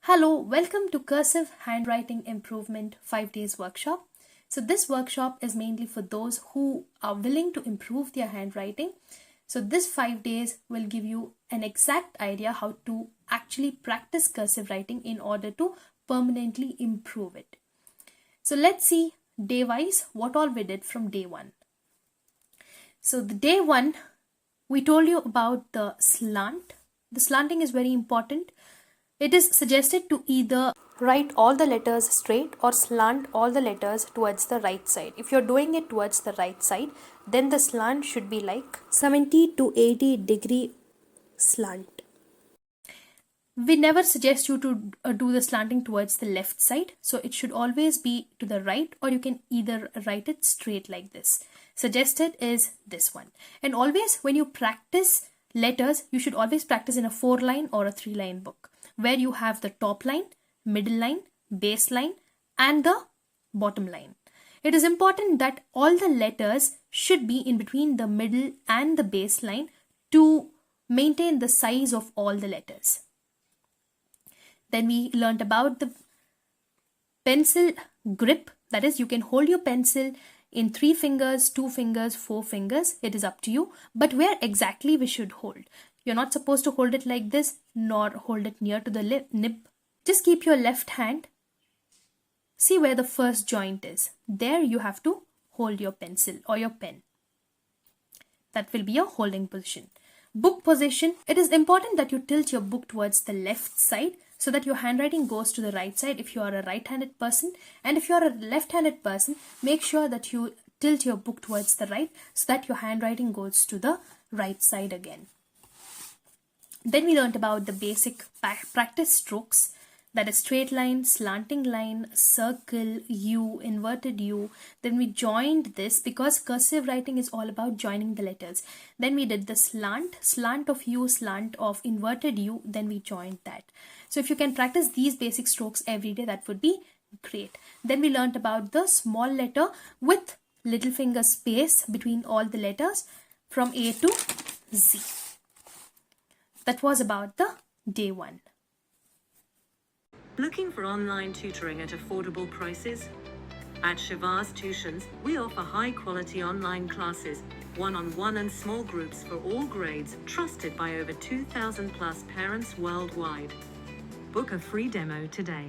Hello, welcome to Cursive Handwriting Improvement 5 days workshop. So this workshop is mainly for those who are willing to improve their handwriting. So this 5 days will give you an exact idea how to actually practice cursive writing in order to permanently improve it. So let's see day wise what all we did from day 1. So the day 1, we told you about the slant. The slanting is very important. It is suggested to either write all the letters straight or slant all the letters towards the right side. If you're doing it towards the right side, then the slant should be like 70 to 80 degree slant. We never suggest you to do the slanting towards the left side. So it should always be to the right, or you can either write it straight like this. Suggested is this one. And always when you practice letters, you should always practice in a 4-line or a 3-line book, where you have the top line, middle line, base line, and the bottom line. It is important that all the letters should be in between the middle and the base line to maintain the size of all the letters. Then we learned about the pencil grip. That is, you can hold your pencil in 3 fingers, 2 fingers, 4 fingers. It is up to you. But where exactly we should hold? You're not supposed to hold it like this, nor hold it near to the nib. Just keep your left hand. See where the first joint is. There you have to hold your pencil or your pen. That will be your holding position. Book position. It is important that you tilt your book towards the left side so that your handwriting goes to the right side if you are a right-handed person. And if you are a left-handed person, make sure that you tilt your book towards the right so that your handwriting goes to the right side again. Then we learned about the basic practice strokes, that is straight line, slanting line, circle, U, inverted U. Then we joined this because cursive writing is all about joining the letters. Then we did the slant of U, slant of inverted U, then we joined that. So if you can practice these basic strokes every day, that would be great. Then we learned about the small letter with little finger space between all the letters from A to Z. That was about the day 1. Looking for online tutoring at affordable prices? At Shivaz Tuitions, we offer high-quality online classes, one-on-one and small groups for all grades, trusted by over 2,000 plus parents worldwide. Book a free demo today.